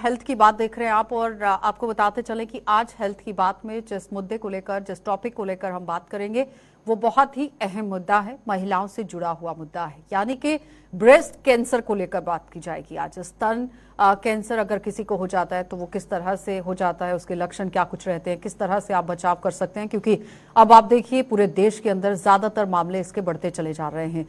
Health की बात देख रहे हैं आप, और आपको बताते चले कि आज हेल्थ की बात में जिस मुद्दे को लेकर, जिस टॉपिक को लेकर हम बात करेंगे, वो बहुत ही अहम मुद्दा है, महिलाओं से जुड़ा हुआ मुद्दा है, यानी कि ब्रेस्ट कैंसर को लेकर बात की जाएगी आज। स्तन कैंसर अगर किसी को हो जाता है तो वो किस तरह से हो जाता है, उसके लक्षण क्या कुछ रहते हैं, किस तरह से आप बचाव कर सकते हैं, क्योंकि अब आप देखिए पूरे देश के अंदर ज्यादातर मामले इसके बढ़ते चले जा रहे हैं।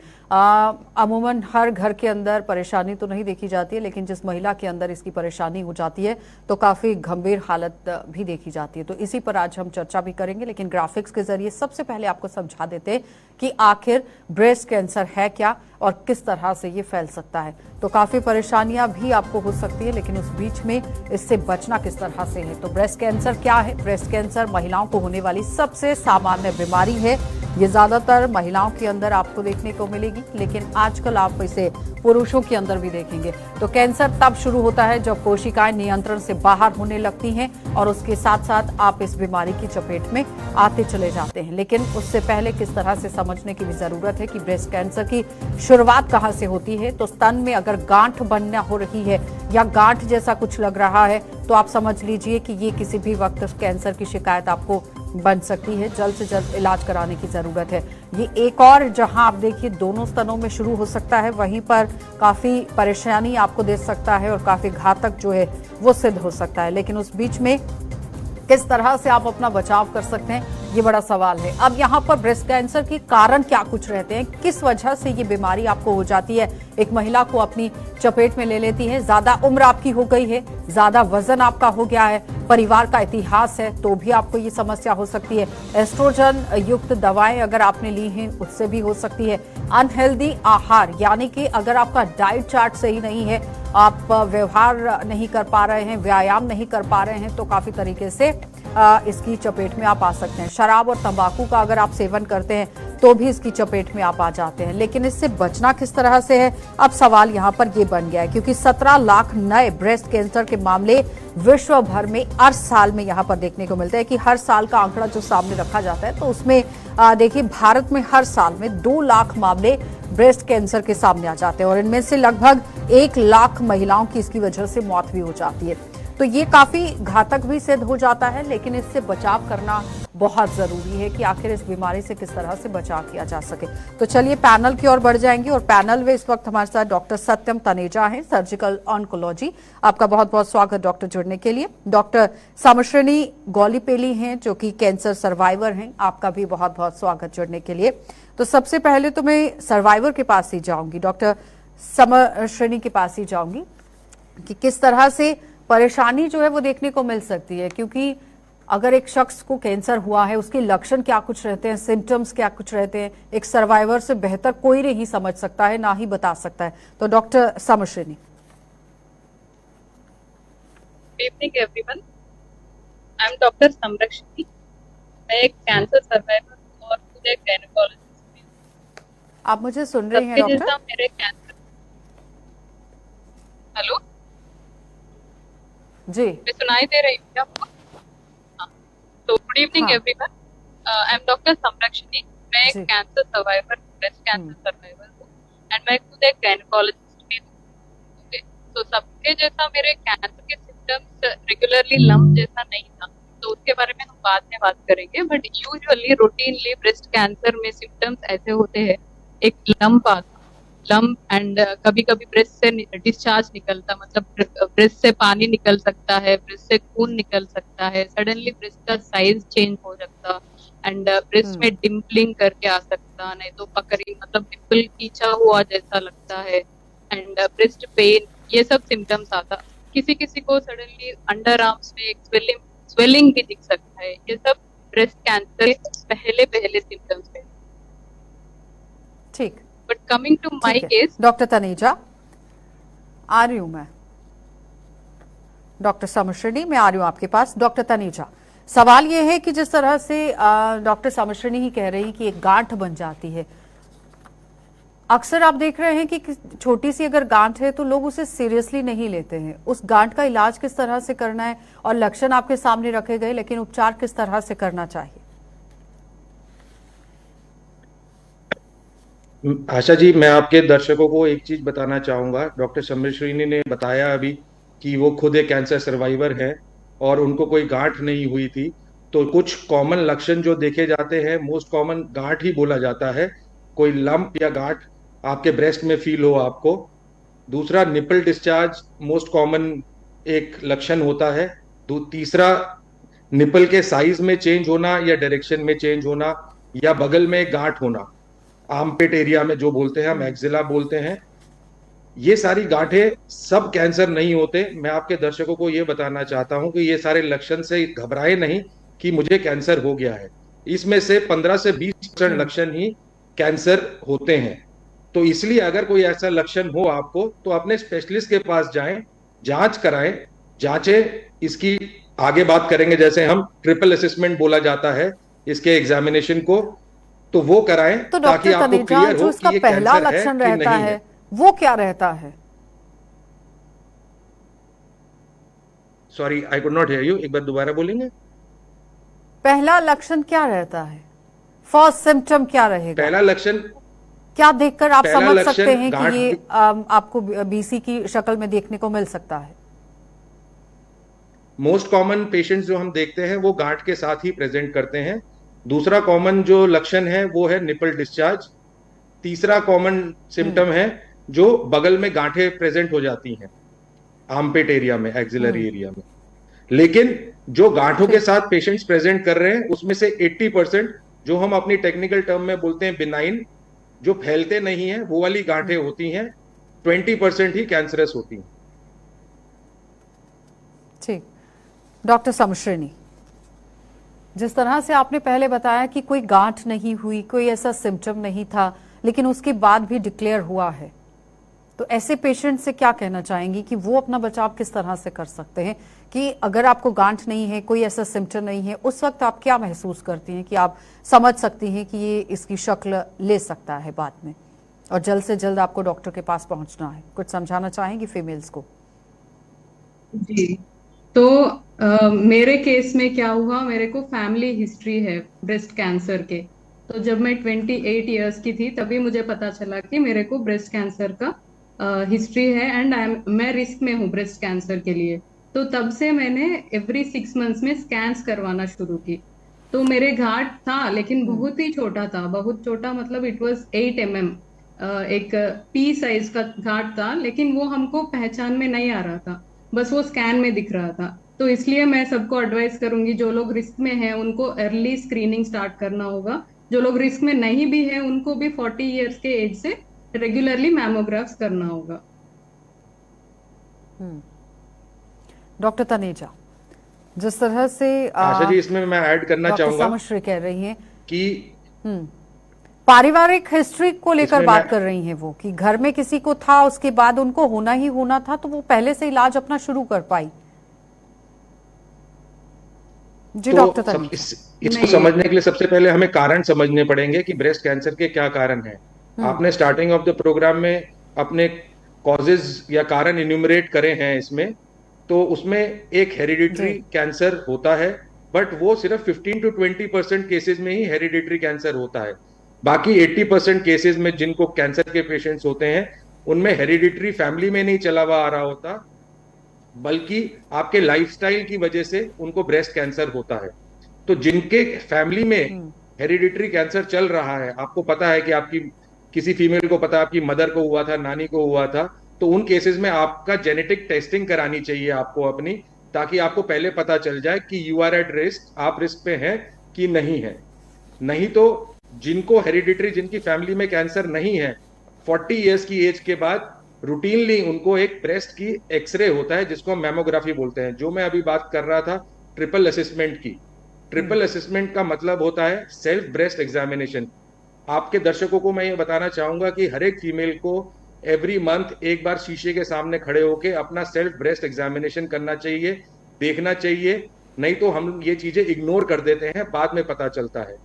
अमूमन हर घर के अंदर परेशानी तो नहीं देखी जाती है, लेकिन जिस महिला के अंदर इसकी परेशानी हो जाती है तो काफी गंभीर हालत भी देखी जाती है। तो इसी पर आज हम चर्चा भी करेंगे, लेकिन ग्राफिक्स के जरिए सबसे पहले आपको समझा देते हैं कि आखिर ब्रेस्ट कैंसर है क्या और किस तरह से ये फैल सकता है। तो काफी परेशानियां भी आपको हो सकती है, लेकिन उस बीच में इससे बचना किस तरह से है। तो ब्रेस्ट कैंसर क्या है? ब्रेस्ट कैंसर महिलाओं को होने वाली सबसे सामान्य बीमारी है। ये ज्यादातर महिलाओं के अंदर आपको देखने को मिलेगी, लेकिन आजकल आप इसे पुरुषों के अंदर भी देखेंगे। तो कैंसर तब शुरू होता है जब कोशिकाएं नियंत्रण से बाहर होने लगती हैं, और उसके साथ साथ आप इस बीमारी की चपेट में आते चले जाते हैं। लेकिन उससे पहले किस तरह से समझने की भी जरूरत है कि ब्रेस्ट कैंसर की शुरुआत कहां से होती है। तो स्तन में अगर गांठ बनना हो रही है या गांठ जैसा कुछ लग रहा है तो आप समझ लीजिए कि ये किसी भी वक्त कैंसर की शिकायत आपको बन सकती है। जल्द से जल्द इलाज कराने की जरूरत है। ये एक और जहां आप देखिए दोनों स्तनों में शुरू हो सकता है, वहीं पर काफी परेशानी आपको दे सकता है और काफी घातक जो है वो सिद्ध हो सकता है। लेकिन उस बीच में किस तरह से आप अपना बचाव कर सकते हैं, ये बड़ा सवाल है। अब यहाँ पर ब्रेस्ट कैंसर के कारण क्या कुछ रहते हैं, किस वजह से ये बीमारी आपको हो जाती है, एक महिला को अपनी चपेट में ले लेती है। ज्यादा उम्र आपकी हो गई है, ज्यादा वजन आपका हो गया है, परिवार का इतिहास है, तो भी आपको ये समस्या हो सकती है। एस्ट्रोजन युक्त दवाएं अगर आपने ली हैं उससे भी हो सकती है। अनहेल्दी आहार, यानी कि अगर आपका डाइट चार्ट सही नहीं है, आप व्यवहार नहीं कर पा रहे हैं, व्यायाम नहीं कर पा रहे हैं, तो काफी तरीके से इसकी चपेट में आप आ सकते हैं। शराब और तंबाकू का अगर आप सेवन करते हैं तो भी इसकी चपेट में आप आ जाते हैं। लेकिन इससे बचना किस तरह से है, अब सवाल यहाँ पर ये बन गया है, क्योंकि 17 लाख नए ब्रेस्ट कैंसर के मामले विश्व भर में हर साल में यहाँ पर देखने को मिलते हैं। कि हर साल का आंकड़ा जो सामने रखा जाता है तो उसमें देखिए भारत में हर साल में 2 लाख मामले ब्रेस्ट कैंसर के सामने आ जाते हैं, और इनमें से लगभग 1 लाख महिलाओं की इसकी वजह से मौत भी हो जाती है। तो ये काफी घातक भी सिद्ध हो जाता है, लेकिन इससे बचाव करना बहुत जरूरी है कि आखिर इस बीमारी से किस तरह से बचाव किया जा सके। तो चलिए पैनल की ओर बढ़ जाएंगे, और पैनल में इस वक्त हमारे साथ डॉक्टर सत्यम तनेजा हैं, सर्जिकल ऑन्कोलॉजी। आपका बहुत बहुत स्वागत डॉक्टर जुड़ने के लिए। डॉक्टर समश्रेणी गौलीपेली हैं जो कि कैंसर सर्वाइवर हैं, आपका भी बहुत बहुत स्वागत जुड़ने के लिए। तो सबसे पहले तो मैं सर्वाइवर के पास ही जाऊंगी, डॉक्टर समश्रेणी के पास ही जाऊंगी कि किस तरह से परेशानी जो है वो देखने को मिल सकती है, क्योंकि अगर एक शख्स को कैंसर हुआ है उसके लक्षण क्या कुछ रहते हैं, सिम्टम्स क्या कुछ रहते हैं, एक सर्वाइवर से बेहतर कोई नहीं समझ सकता है, ना ही बता सकता है। तो doctor Samshreni. Good evening everyone, I am doctor Samrakshini. मैं एक कैंसर सर्वाइवर और खुद एक गायनेकोलॉजिस्ट हूं। आप मुझे सुन रही हैं सबके डॉक्टर? जैसा मेरे कैंसर, हेलो जी, मैं सुनाई दे रही हूँ क्या आपको? हाँ, तो गुड इवनिंग हाँ everyone, I am doctor Samrakshini. मैं एक जी। Cancer survivor, breast cancer survivor हूँ, एंड मैं खुद एक गायनेकोलॉजिस्ट भी हूँ। ओके, तो सबके जैसा मेरे कैंसर के सिम्टम्स रेगुलरली लंप जैसा नहीं था, तो उसके बारे में हम बाद में बात करेंगे। But usually routinely breast cancer में सिम्टम्स ऐसे होते हैं, एक लंप आता, लंप एंड कभी कभी ब्रेस्ट से डिस्चार्ज निकलता, मतलब ब्रेस्ट से पानी निकल सकता है, ब्रेस्ट से खून निकल सकता है, सडनली ब्रेस्ट का साइज चेंज हो सकता, एंड ब्रेस्ट में डिम्पलिंग करके आ सकता, नहीं तो पकड़ी मतलब निप्पल खींचा हुआ जैसा लगता है, एंड ब्रेस्ट पेन, ये सब सिम्टम्स आता। किसी किसी को सडनली अंडर आर्म्स में एक स्वेलिंग भी दिख सकता है। ये सब ब्रेस्ट कैंसर के पहले पहले सिम्टम्स है। ठीक, बट कमिंग टू माय ठीक है केस, डॉक्टर तनेजा, आ रही हूं मैं। डॉक्टर समश्रेणी, मैं आ रही हूं आपके पास। डॉक्टर तनेजा, सवाल यह है कि जिस तरह से डॉक्टर समश्रेणी ही कह रही कि एक गांठ बन जाती है, अक्सर आप देख रहे हैं कि छोटी सी अगर गांठ है तो लोग उसे सीरियसली नहीं लेते हैं। उस गांठ का इलाज किस तरह से करना है, और लक्षण आपके सामने रखे गए, लेकिन उपचार किस तरह से करना चाहिए? आशा जी, मैं आपके दर्शकों को एक चीज बताना चाहूंगा। डॉक्टर समरेश्वरी ने बताया अभी कि वो खुद एक कैंसर सर्वाइवर है और उनको कोई गांठ नहीं हुई थी। तो कुछ कॉमन लक्षण जो देखे जाते हैं, मोस्ट कॉमन गांठ ही बोला जाता है, कोई लंप या गांठ आपके ब्रेस्ट में फील हो आपको। दूसरा, निपल डिस्चार्ज मोस्ट कॉमन एक लक्षण होता है। तीसरा, निपल के साइज में चेंज होना या डायरेक्शन में चेंज होना, या बगल में गांठ होना, आर्मपिट एरिया में जो बोलते हैं हम एक्जिला बोलते हैं। ये सारी गांठें सब कैंसर नहीं होते। मैं आपके दर्शकों को ये बताना चाहता हूं कि ये सारे लक्षण से घबराए नहीं कि मुझे कैंसर हो गया है। इसमें से 15 से 20% लक्षण ही कैंसर होते हैं। तो इसलिए अगर कोई ऐसा लक्षण हो आपको तो अपने स्पेशलिस्ट के पास जाएं, जांच कराएं, जांचें। इसकी आगे बात करेंगे, जैसे हम ट्रिपल असेसमेंट बोला जाता है इसके एग्जामिनेशन को, तो वो कराएं तो ताकि डॉक्टर आपको तनेजा, क्लियर जो हो इसका कि ये पहला कैंसर है लक्षण कि रहता नहीं है है। वो क्या रहता है? Sorry, I could not here you, एक बार दोबारा बोलेंगे? पहला लक्षण क्या रहता है? फर्स्ट सिम्टम क्या रहेगा? पहला लक्षण क्या देखकर आप पहला समझ लक्षण सकते हैं कि गांठ ये आपको बीसी की शक्ल में देखने को मिल सकता है? मोस्ट कॉमन पेशेंट्स जो हम देखते हैं वो गांठ के साथ ही प्रेजेंट करते हैं। दूसरा कॉमन जो लक्षण है वो है निपल डिस्चार्ज। तीसरा कॉमन सिम्टम है जो बगल में गांठें प्रेजेंट हो जाती हैं, आर्मपिट एरिया में, एक्सिलरी एरिया में। लेकिन जो गांठों के ठीक। साथ पेशेंट्स प्रेजेंट कर रहे हैं उसमें से 80% जो हम अपनी टेक्निकल टर्म में बोलते हैं बिनाइन, जो फैलते नहीं है, वो वाली गांठें होती हैं। 20% ही कैंसरस होती हैं। ठीक। डॉक्टर समश्रेणी, जिस तरह से आपने पहले बताया कि कोई गांठ नहीं हुई, कोई ऐसा सिम्टम नहीं था, लेकिन उसके बाद भी डिक्लेयर हुआ है, तो ऐसे पेशेंट से क्या कहना चाहेंगी कि वो अपना बचाव किस तरह से कर सकते हैं? कि अगर आपको गांठ नहीं है, कोई ऐसा सिम्टम नहीं है, उस वक्त आप क्या महसूस करती हैं कि आप समझ सकती हैं कि ये इसकी शक्ल ले सकता है बाद में, और जल्द से जल्द आपको डॉक्टर के पास पहुंचना है? कुछ समझाना चाहेंगी फीमेल्स को? जी। तो मेरे केस में क्या हुआ, मेरे को फैमिली हिस्ट्री है ब्रेस्ट कैंसर के। तो जब मैं 28 इयर्स की थी तभी मुझे पता चला कि मेरे को ब्रेस्ट कैंसर का हिस्ट्री है, एंड मैं रिस्क में हूँ ब्रेस्ट कैंसर के लिए। तो तब से मैंने एवरी 6 मंथ्स में स्कैन्स करवाना शुरू की। तो मेरे घाट था, लेकिन बहुत ही छोटा था, बहुत छोटा, मतलब इट वाज 8 mm, एक पी साइज का घाट था, लेकिन वो हमको पहचान में नहीं आ रहा था, बस वो स्कैन में दिख रहा था। तो इसलिए मैं सबको एडवाइस करूंगी, जो लोग रिस्क में हैं उनको अर्ली स्क्रीनिंग स्टार्ट करना होगा। जो लोग रिस्क में नहीं भी है उनको भी 40 इयर्स के एज से रेगुलरली मैमोग्राफ्स करना होगा। डॉक्टर तनेजा, जिस तरह से आशा जी, इसमें मैं ऐड करना डॉक्टर चाहूंगा समश्री कह रही हैं कि पारिवारिक हिस्ट्री को लेकर इसमें बात मैं कर रही हैं, वो कि घर में किसी को था, उसके बाद उनको होना ही होना था, तो वो पहले से इलाज अपना शुरू कर पाई। जी तो डॉक्टर तनेजा। इसको नहीं। समझने के लिए सबसे पहले हमें कारण समझने पड़ेंगे कि ब्रेस्ट कैंसर के क्या कारण हैं। आपने स्टार्टिंग ऑफ द प्रोग्राम में अपने कॉजेज या कारण इन्यूमरेट करे हैं इसमें। तो उसमें एक हेरिडिटरी जी। कैंसर होता है, बट वो सिर्फ 15 to 20% केसेस में ही हेरिडिटरी कैंसर होता है। बाकी 80% केसेस में जिनको कैंसर के पेशेंट्स होते हैं उनमें हेरिडिटरी फैमिली में नहीं चला हुआ आ रहा होता, बल्कि आपके लाइफस्टाइल की वजह से उनको ब्रेस्ट कैंसर होता है। तो जिनके फैमिली में हेरिडिटरी कैंसर चल रहा है, आपको पता है कि आपकी किसी फीमेल को पता है आपकी मदर को हुआ था, नानी को हुआ था, तो उन केसेस में आपका जेनेटिक टेस्टिंग करानी चाहिए आपको अपनी, ताकि आपको पहले पता चल जाए कि यू आर एट रिस्क, आप रिस्क पे हैं कि नहीं है। नहीं तो जिनको हेरिडिटरी, जिनकी फैमिली में कैंसर नहीं है, 40 इयर्स की एज के बाद रूटीनली उनको एक ब्रेस्ट की एक्सरे होता है जिसको हम मैमोग्राफी बोलते हैं। जो मैं अभी बात कर रहा था ट्रिपल असेसमेंट की, ट्रिपल असेसमेंट का मतलब होता है सेल्फ ब्रेस्ट एग्जामिनेशन। आपके दर्शकों को मैं ये बताना चाहूंगा कि हर एक फीमेल को एवरी मंथ एक बार शीशे के सामने खड़े होकर अपना सेल्फ ब्रेस्ट एग्जामिनेशन करना चाहिए, देखना चाहिए। नहीं तो हम ये चीजें इग्नोर कर देते हैं, बाद में पता चलता है।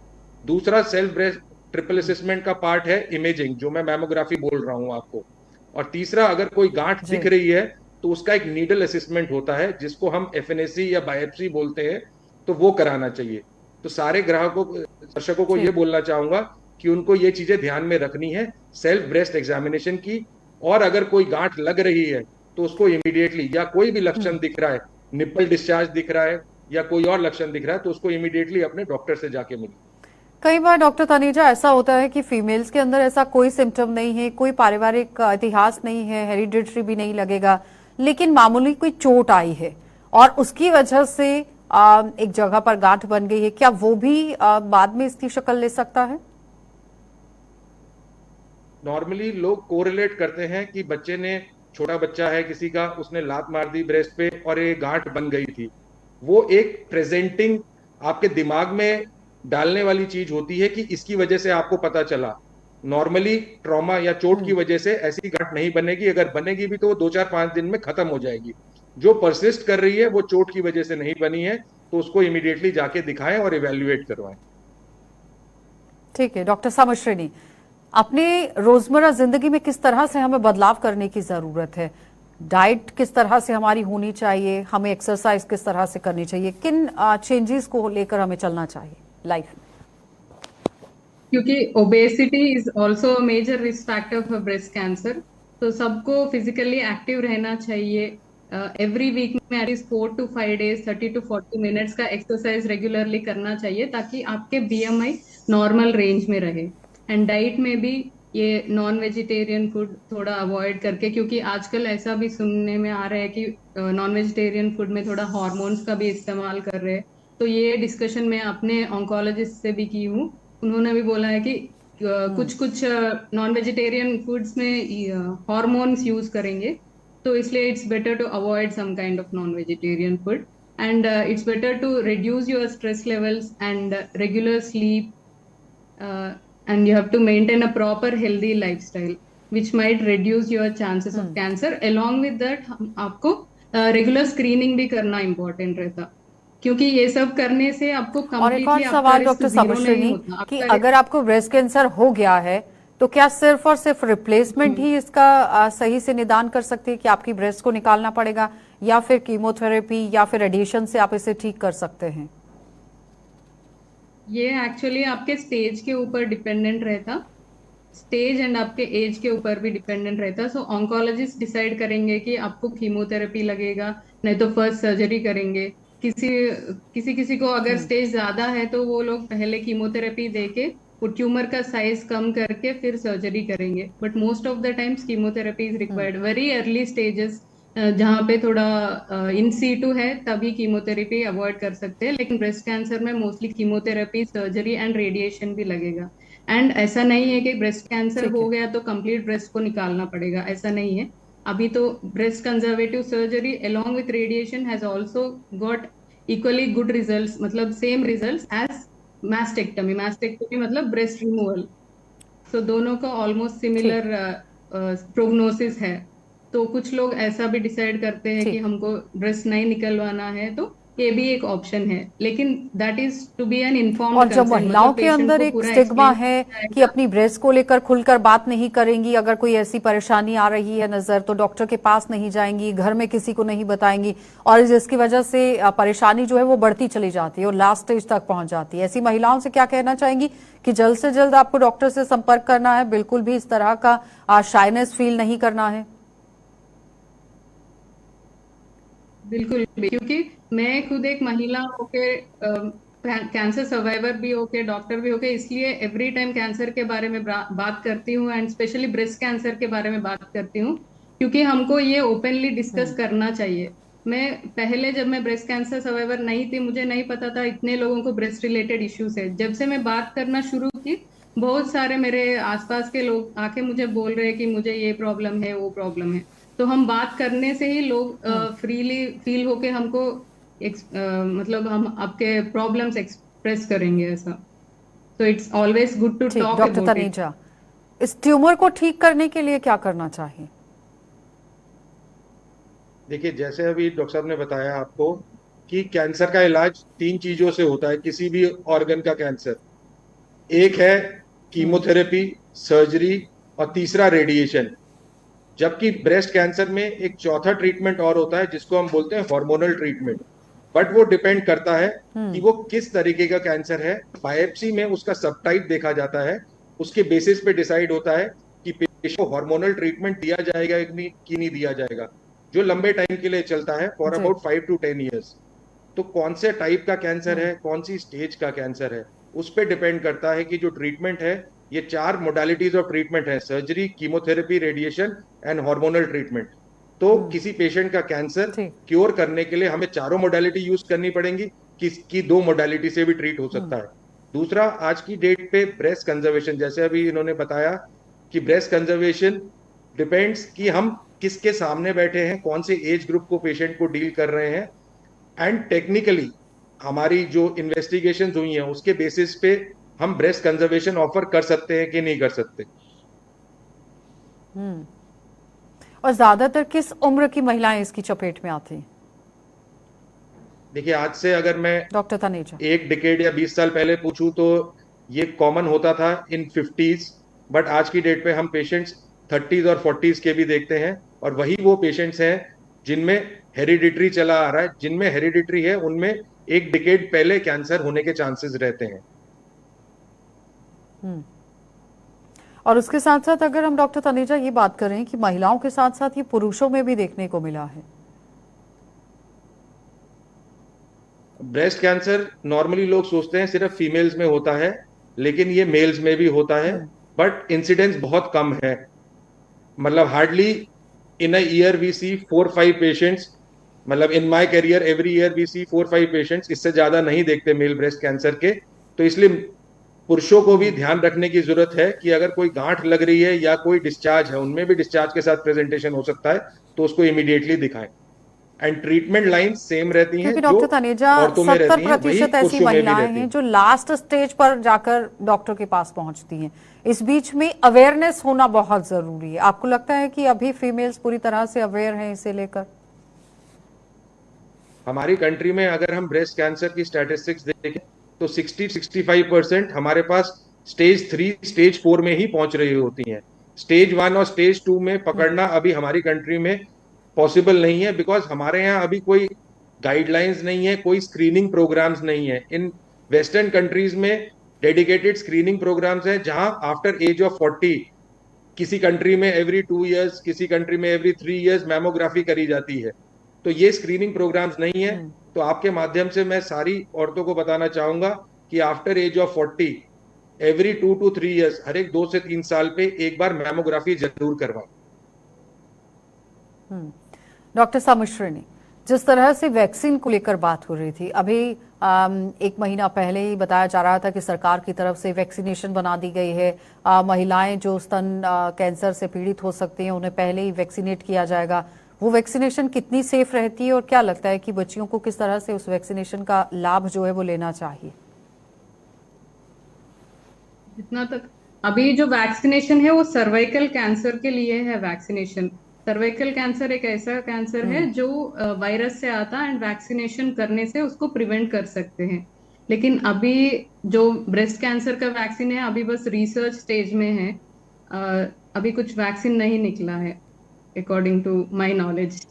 दूसरा सेल्फ ब्रेस्ट ट्रिपल असेसमेंट का पार्ट है इमेजिंग, जो मैं मैमोग्राफी बोल रहा हूं आपको। और तीसरा, अगर कोई गांठ दिख रही है तो उसका एक नीडल असेसमेंट होता है जिसको हम एफएनएसी या बायोप्सी बोलते हैं, तो वो कराना चाहिए। तो सारे ग्राहकों, दर्शकों को ये बोलना चाहूंगा कि उनको ये चीजें ध्यान में रखनी है सेल्फ ब्रेस्ट एग्जामिनेशन की। और अगर कोई गांठ लग रही है तो उसको इमीडिएटली, या कोई भी लक्षण दिख रहा है, निप्पल डिस्चार्ज दिख रहा है या कोई और लक्षण दिख रहा है, तो उसको इमीडिएटली अपने डॉक्टर से जाके मिले। कई बार डॉक्टर तनेजा ऐसा होता है कि फीमेल्स के अंदर ऐसा कोई सिम्टम नहीं है, कोई पारिवारिक इतिहास नहीं है, हेरिडिटरी भी नहीं लगेगा, लेकिन मामूली कोई चोट आई है और उसकी वजह से एक जगह पर गांठ बन गई है, क्या वो भी बाद में इसकी शक्ल ले सकता है? नॉर्मली लोग कोरिलेट करते हैं कि बच्चे ने, छोटा बच्चा है किसी का, उसने लात मार दी ब्रेस्ट पे और ये गांठ बन गई थी। वो एक प्रेजेंटिंग आपके दिमाग में डालने वाली चीज होती है कि इसकी वजह से आपको पता चला। नॉर्मली ट्रॉमा या चोट की वजह से ऐसी गांठ नहीं बनेगी, अगर बनेगी भी तो वो 2-4-5 दिन में खत्म हो जाएगी। जो परसिस्ट कर रही है वो चोट की वजह से नहीं बनी है, तो उसको इमीडिएटली जाके दिखाएं और इवेल्युएट करवाएं। ठीक है डॉक्टर सामश्रेणी, अपने रोजमर्रा जिंदगी में किस तरह से हमें बदलाव करने की जरूरत है? डाइट किस तरह से हमारी होनी चाहिए, हमें एक्सरसाइज किस तरह से करनी चाहिए, किन चेंजेस को लेकर हमें चलना चाहिए लाइफ में? क्योंकि obesity is also major risk factor for breast cancer, तो सबको फिजिकली एक्टिव रहना चाहिए। एवरी वीक में at least 4 to 5 days 30 to 40 minutes का एक्सरसाइज रेगुलरली करना चाहिए ताकि आपके बीएमआई नॉर्मल रेंज में रहे। एंड डाइट में भी ये नॉन वेजिटेरियन फूड थोड़ा अवॉइड करके, क्योंकि आजकल ऐसा भी सुनने में आ रहा है कि नॉन वेजिटेरियन फूड में थोड़ा हार्मोन्स का भी इस्तेमाल कर रहे हैं। तो ये डिस्कशन मैं अपने ऑन्कोलॉजिस्ट से भी की हूँ, उन्होंने भी बोला है कि कुछ कुछ नॉन वेजिटेरियन फूड्स में हार्मोन्स यूज करेंगे, तो इसलिए it's better to avoid some kind of non vegetarian food. And it's better to reduce your stress levels and regular sleep, and you have to maintain a proper healthy lifestyle which might reduce your chances of cancer. Along with that आपको regular screening भी करना important रहता, क्योंकि ये सब करने से आपको और एक और कंप्लीटली सवाल डॉक्टर सामश्रेणी कि अगर आपको ब्रेस्ट कैंसर हो गया है तो क्या सिर्फ और सिर्फ रिप्लेसमेंट ही इसका सही से निदान कर सकती है कि आपकी ब्रेस्ट को निकालना पड़ेगा, या फिर कीमोथेरेपी या फिर रेडिएशन से आप इसे ठीक कर सकते हैं? ये एक्चुअली आपके स्टेज के ऊपर डिपेंडेंट रहता, स्टेज एंड आपके एज के ऊपर भी डिपेंडेंट रहता। सो ऑन्कोलॉजिस्ट डिसाइड करेंगे कि आपको कीमोथेरेपी लगेगा, नहीं तो फर्स्ट सर्जरी करेंगे। किसी को अगर स्टेज ज्यादा है तो वो लोग पहले कीमोथेरेपी देके वो ट्यूमर का साइज कम करके फिर सर्जरी करेंगे। But most of the times chemotherapy is required very early stages, जहाँ पे थोड़ा इन सीटू है तभी कीमोथेरेपी अवॉइड कर सकते हैं। लेकिन ब्रेस्ट कैंसर में mostly chemotherapy, surgery and radiation भी लगेगा। एंड ऐसा नहीं है कि ब्रेस्ट कैंसर हो गया तो कंप्लीट ब्रेस्ट को निकालना पड़ेगा, ऐसा नहीं है। अभी तो breast conservative surgery along with radiation has also got equally good results, मतलब same results as mastectomy. Mastectomy मतलब ब्रेस्ट रिमूवल, सो दोनों का ऑलमोस्ट सिमिलर प्रोग्नोसिस है। तो कुछ लोग ऐसा भी डिसाइड करते हैं कि हमको ब्रेस्ट नहीं निकलवाना है, तो ये भी एक ऑप्शन है, लेकिन that is to be an informed और जब कंसेंट। महिलाओं के अंदर एक स्टिग्मा है कि अपनी ब्रेस्ट को लेकर खुलकर बात नहीं करेंगी, अगर कोई ऐसी परेशानी आ रही है नजर तो डॉक्टर के पास नहीं जाएंगी, घर में किसी को नहीं बताएंगी, और जिसकी वजह से परेशानी जो है वो बढ़ती चली जाती है और लास्ट स्टेज तक पहुंच जाती है। ऐसी महिलाओं से क्या कहना चाहेंगी कि जल्द से जल्द आपको डॉक्टर से संपर्क करना है, बिल्कुल भी इस तरह का शाइनेस फील नहीं करना है? बिल्कुल भी, क्योंकि मैं खुद एक महिला होके, कैंसर सर्वाइवर भी होके, डॉक्टर भी होके, इसलिए एवरी टाइम कैंसर के बारे में बात करती हूँ एंड स्पेशली ब्रेस्ट कैंसर के बारे में बात करती हूँ, क्योंकि हमको ये ओपनली डिस्कस करना चाहिए। मैं पहले जब मैं ब्रेस्ट कैंसर सर्वाइवर नहीं थी, मुझे नहीं पता था इतने लोगों को ब्रेस्ट रिलेटेड इश्यूज है। जब से मैं बात करना शुरू की, बहुत सारे मेरे आसपास के लोग आके मुझे बोल रहे हैं कि मुझे ये प्रॉब्लम है, वो प्रॉब्लम है। तो हम बात करने से ही लोग फ्रीली फील होके हमको मतलब हम आपके प्रॉब्लम्स एक्सप्रेस करेंगे, ऐसा। तो it's always good to talk doctor about it. Taneja, इस ट्यूमर को ठीक करने के लिए क्या करना चाहिए? देखिए, जैसे अभी डॉक्टर साहब ने बताया आपको कि कैंसर का इलाज 3 चीजों से होता है, किसी भी ऑर्गन का कैंसर। एक है कीमोथेरेपी, सर्जरी, और तीसरा रेडिएशन। जबकि ब्रेस्ट कैंसर में एक चौथा ट्रीटमेंट और होता है जिसको हम बोलते हैं हार्मोनल ट्रीटमेंट। बट वो डिपेंड करता है कि वो किस तरीके का कैंसर है। बायोप्सी में उसका सबटाइप देखा जाता है, उसके बेसिस पे डिसाइड होता है कि पेशेंट को हार्मोनल ट्रीटमेंट दिया जाएगा कि नहीं दिया जाएगा। जो लंबे टाइम के लिए चलता है, for ji. About 5 to 10 years। तो कौन से टाइप का कैंसर है, कौन सी स्टेज का कैंसर है, उस पर डिपेंड करता है कि जो ट्रीटमेंट है, ये 4 मोडालिटीज ऑफ ट्रीटमेंट है: surgery, chemotherapy, radiation and hormonal treatment. तो किसी पेशेंट का कैंसर ठीक। क्योर करने के लिए हमें चारों मोडालिटी यूज करनी पड़ेंगी, किसकी 2 मोडालिटी से भी ट्रीट हो सकता है। दूसरा, आज की डेट पे ब्रेस्ट कंजर्वेशन, जैसे अभी इन्होंने बताया कि ब्रेस्ट कंजर्वेशन डिपेंड्स कि हम किसके सामने बैठे हैं, कौन से एज ग्रुप को पेशेंट को डील कर रहे हैं, एंड टेक्निकली हमारी जो इन्वेस्टिगेशन हुई हैं उसके बेसिस पे हम ब्रेस्ट कंजर्वेशन ऑफर कर सकते हैं कि नहीं कर सकते। और ज्यादातर किस उम्र की महिलाएं इसकी चपेट में आती हैं? देखिए, आज से अगर मैं डॉक्टर तनेजा। 1 डिकेड या 20 साल पहले पूछूं तो ये कॉमन होता था इन 50s, बट आज की डेट पे हम पेशेंट्स 30s और 40s के भी देखते हैं, और वही वो पेशेंट्स हैं जिनमें हेरिडिटरी चला आ रहा है। जिनमें हेरिडिटरी है उनमें 1 डिकेड पहले कैंसर होने के चांसेस रहते हैं। और उसके साथ साथ अगर हम डॉक्टर तनेजा ये बात करें कि महिलाओं के साथ साथ ये पुरुषों में भी देखने को मिला है। ब्रेस्ट कैंसर नॉर्मली लोग सोचते हैं सिर्फ फीमेल्स में होता है, लेकिन ये मेल्स में भी होता है, बट इंसिडेंस बहुत कम है। मतलब hardly in a year we see 4-5 patients, मतलब in my career every year we see 4-5 patients, इससे ज्यादा नहीं देखते मेल ब्रेस्ट कैंसर के। तो इसलिए पुरुषों को भी ध्यान रखने की जरूरत है कि अगर कोई गांठ लग रही है या कोई डिस्चार्ज है, उनमें भी डिस्चार्ज के साथ प्रेजेंटेशन हो सकता है, तो उसको इमीडिएटली दिखाएं। एंड ट्रीटमेंट लाइन सेम रहती हैं, क्योंकि जो डॉक्टर तनेजा औरतों में रहती हैं वही 70% ऐसी पुरुषों में भी महिलाएं रहती हैं हैं। जो लास्ट स्टेज पर जाकर डॉक्टर के पास पहुंचती हैं। इस बीच में अवेयरनेस होना बहुत जरूरी है। आपको लगता है कि अभी फीमेल्स पूरी तरह से अवेयर हैं इसे लेकर? हमारी कंट्री में अगर हम ब्रेस्ट कैंसर की स्टैटिस्टिक्स देखें तो 60-65% हमारे पास स्टेज 3 स्टेज 4 में ही पहुंच रही होती हैं। स्टेज 1 और स्टेज 2 में पकड़ना अभी हमारी कंट्री में पॉसिबल नहीं है, बिकॉज हमारे यहाँ अभी कोई गाइडलाइंस नहीं है, कोई स्क्रीनिंग प्रोग्राम्स नहीं है। इन वेस्टर्न कंट्रीज में डेडिकेटेड स्क्रीनिंग प्रोग्राम्स हैं, जहां आफ्टर एज ऑफ 40 किसी कंट्री में एवरी 2 years, किसी कंट्री में एवरी 3 years मैमोग्राफी करी जाती है। तो ये स्क्रीनिंग प्रोग्राम्स नहीं है। तो आपके माध्यम से मैं सारी औरतों को बताना चाहूंगा कि after age of 40 every 2 to 3 years, हर एक 2 से 3 साल पे एक बार मैमोग्राफी जरूर करवाएं। डॉक्टर सामुश्रेणी, जिस तरह से वैक्सीन को लेकर बात हो रही थी, अभी 1 महीना पहले ही बताया जा रहा था कि सरकार की तरफ से वैक्सीनेशन बना दी गई है। महिलाएं जो स्तन कैंसर से पीड़ित हो सकती हैं उन्हें पहले ही वैक्सीनेट किया जाएगा। वो वैक्सीनेशन कितनी सेफ रहती है और क्या लगता है कि बच्चियों को किस तरह से उस वैक्सीनेशन का लाभ जो है वो लेना चाहिए? जितना तक अभी जो वैक्सीनेशन है वो सर्वाइकल कैंसर के लिए है वैक्सीनेशन। सर्वाइकल कैंसर एक ऐसा कैंसर है जो वायरस से आता है, एंड वैक्सीनेशन करने से उसको प्रिवेंट कर सकते हैं। लेकिन अभी जो ब्रेस्ट कैंसर का वैक्सीन है अभी बस रिसर्च स्टेज में है। अभी कुछ वैक्सीन नहीं निकला है अकॉर्डिंग टू माय नॉलेज।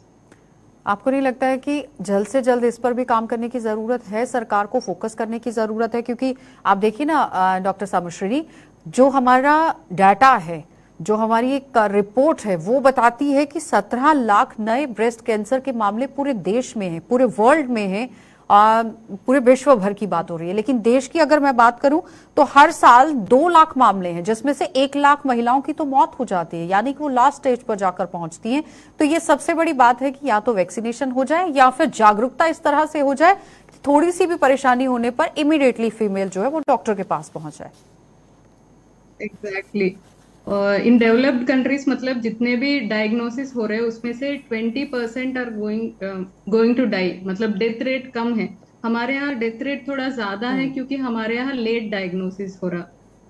आपको नहीं लगता है कि जल्द से जल्द इस पर भी काम करने की जरूरत है, सरकार को फोकस करने की जरूरत है? क्योंकि आप देखिए ना डॉक्टर सामुश्रेणी, जो हमारा डाटा है, जो हमारी एक रिपोर्ट है, वो बताती है कि 17 लाख नए ब्रेस्ट कैंसर के मामले पूरे देश में हैं, पूरे वर्ल्ड में हैं। पूरे विश्व भर की बात हो रही है, लेकिन देश की अगर मैं बात करूं तो हर साल 2 लाख मामले हैं, जिसमें से 1 लाख महिलाओं की तो मौत हो जाती है, यानी कि वो लास्ट स्टेज पर जाकर पहुंचती हैं। तो ये सबसे बड़ी बात है कि या तो वैक्सीनेशन हो जाए या फिर जागरूकता इस तरह से हो जाए कि थोड़ी सी भी परेशानी होने पर इमीडिएटली फीमेल जो है वो डॉक्टर के पास पहुंच जाए। एग्जैक्टली। इन डेवलप्ड कंट्रीज मतलब जितने भी डायग्नोसिस हो रहे हैं उसमें से 20% आर गोइंग टू डाई, मतलब डेथ रेट कम है। हमारे यहाँ डेथ रेट थोड़ा ज्यादा है क्योंकि हमारे यहाँ लेट डायग्नोसिस हो रहा।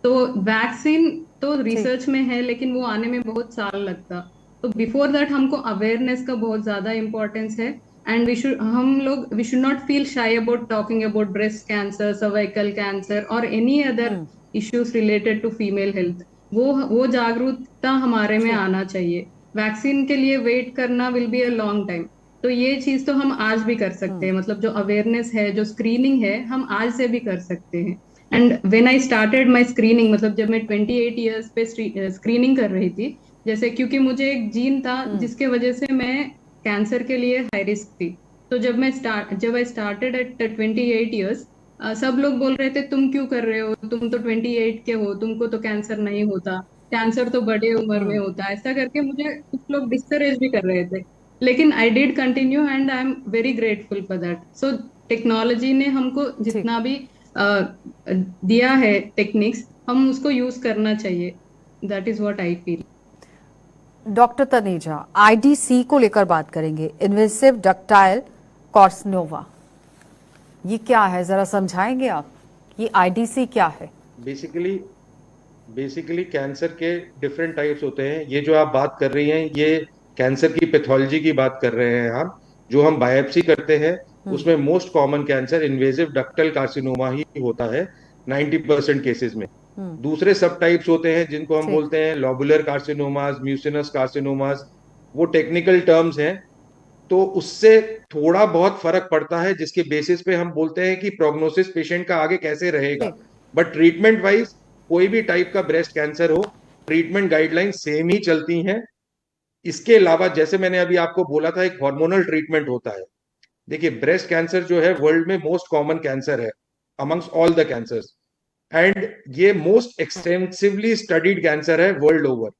तो वैक्सीन तो रिसर्च में है लेकिन वो आने में बहुत साल लगता। तो बिफोर दैट हमको अवेयरनेस का बहुत ज्यादा इंपॉर्टेंस है, and we should not feel shy about talking about breast cancer, cervical cancer और any other issues related to female health. वो जागरूकता हमारे में आना चाहिए। वैक्सीन के लिए वेट करना will be a long time. तो ये चीज तो हम आज भी कर सकते हैं, मतलब जो अवेयरनेस है, जो स्क्रीनिंग है, हम आज से भी कर सकते हैं। And when I started my screening, मतलब जब मैं 28 इयर्स पे स्क्रीनिंग कर रही थी, जैसे क्योंकि मुझे एक जीन था जिसके वजह से मैं कैंसर के लिए हाई रिस्क थी। तो जब आई स्टार्टेड एट 28 ईयर्स, सब लोग बोल रहे थे तुम क्यों कर रहे हो, तुम तो 28 के हो, तुमको तो कैंसर नहीं होता, कैंसर तो बड़े उम्र में होता है, ऐसा करके मुझे कुछ लोग डिस्करेज भी कर रहे थे। लेकिन I did continue and I am very grateful for that. So technology ने हमको ठीक। जितना भी दिया है टेक्निक्स, हम उसको यूज करना चाहिए। That is what I feel. Doctor Taneja, IDC को लेकर बात करेंगे, इन्वेसिव डक्टाइल कार्सिनोमा, ये क्या है, जरा समझाएंगे आप? ये आईडीसी क्या है? बेसिकली बेसिकली कैंसर के डिफरेंट टाइप्स होते हैं। ये जो आप बात कर रही हैं, ये कैंसर की पैथोलॉजी की बात कर रहे हैं हम। जो हम बायोप्सी करते हैं उसमें most common cancer invasive ductal carcinoma ही होता है 90% केसेस में। दूसरे सब टाइप्स होते हैं जिनको हम ठीक। बोलते हैं लोबुलर कार्सिनोमास, म्यूसिनस कार्सिनोमास, वो टेक्निकल टर्म्स हैं। तो उससे थोड़ा बहुत फर्क पड़ता है, जिसके बेसिस पे हम बोलते हैं कि प्रोग्नोसिस पेशेंट का आगे कैसे रहेगा। ठीक। बट ट्रीटमेंट वाइज कोई भी टाइप का ब्रेस्ट कैंसर हो, ट्रीटमेंट गाइडलाइन सेम ही चलती हैं। इसके अलावा जैसे मैंने अभी आपको बोला था, एक हार्मोनल ट्रीटमेंट होता है। देखिए, ब्रेस्ट कैंसर जो है वर्ल्ड में मोस्ट कॉमन कैंसर है amongst all the cancers, and ये मोस्ट एक्सटेंसिवली स्टडीड कैंसर है वर्ल्ड ओवर।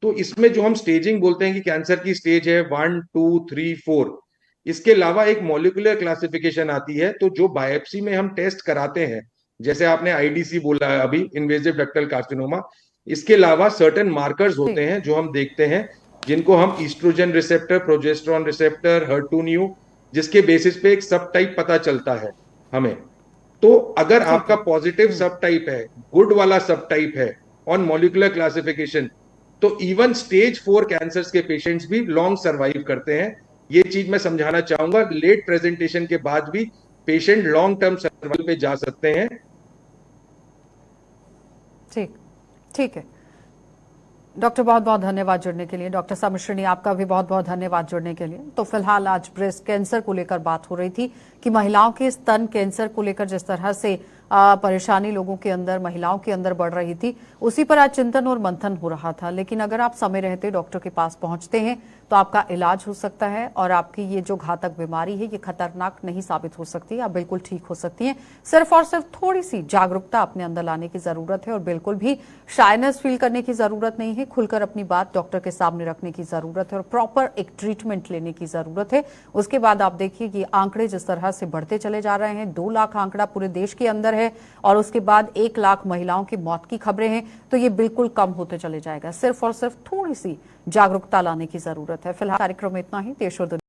तो इसमें जो हम स्टेजिंग बोलते हैं कि कैंसर की स्टेज है 1, 2, 3, 4, इसके अलावा एक मॉलिक्यूलर क्लासिफिकेशन आती है। तो जो बायोप्सी में हम टेस्ट कराते हैं, जैसे आपने आईडीसी बोला है अभी, इन्वेजिव डक्टल कार्सिनोमा, इसके अलावा सर्टेन मार्कर्स होते ठीक। हैं जो हम देखते हैं, जिनको हम oestrogen receptor, progesterone receptor, HER2 neu, जिसके बेसिस पे एक सब टाइप पता चलता है हमें। तो अगर ठीक आपका है। पॉजिटिव सब टाइप है, गुड वाला सब टाइप है ऑन मॉलिक्यूलर क्लासिफिकेशन, तो इवन स्टेज 4 कैंसर्स के पेशेंट्स भी लॉन्ग सर्वाइव करते हैं। ये चीज मैं समझाना चाहूंगा, लेट प्रेजेंटेशन के बाद भी पेशेंट लॉन्ग टर्म सर्वाइवल पे जा सकते हैं। ठीक। ठीक है डॉक्टर, बहुत बहुत धन्यवाद जुड़ने के लिए। डॉक्टर सामिश्रणी, आपका भी बहुत बहुत धन्यवाद जुड़ने के लिए। तो फिलहाल आज ब्रेस्ट कैंसर को लेकर बात हो रही थी कि महिलाओं के स्तन कैंसर को लेकर जिस तरह से परेशानी लोगों के अंदर, महिलाओं के अंदर बढ़ रही थी, उसी पर आज चिंतन और मंथन हो रहा था। लेकिन अगर आप समय रहते डॉक्टर के पास पहुंचते हैं तो आपका इलाज हो सकता है और आपकी ये जो घातक बीमारी है ये खतरनाक नहीं साबित हो सकती, आप बिल्कुल ठीक हो सकती हैं। सिर्फ और सिर्फ थोड़ी सी जागरूकता अपने अंदर लाने की जरूरत है और बिल्कुल भी शाइनेस फील करने की जरूरत नहीं है। खुलकर अपनी बात डॉक्टर के सामने रखने की जरूरत है और प्रॉपर एक ट्रीटमेंट लेने की जरूरत है। उसके बाद आप देखिए कि आंकड़े जिस तरह से बढ़ते चले जा रहे हैं, 2 लाख आंकड़ा पूरे देश के अंदर है और उसके बाद 1 लाख महिलाओं की मौत की खबरें हैं, तो ये बिल्कुल कम होते चले जाएगा। सिर्फ और सिर्फ थोड़ी सी जागरूकता लाने की जरूरत है। फिलहाल कार्यक्रम में इतना ही। देश और दुनिया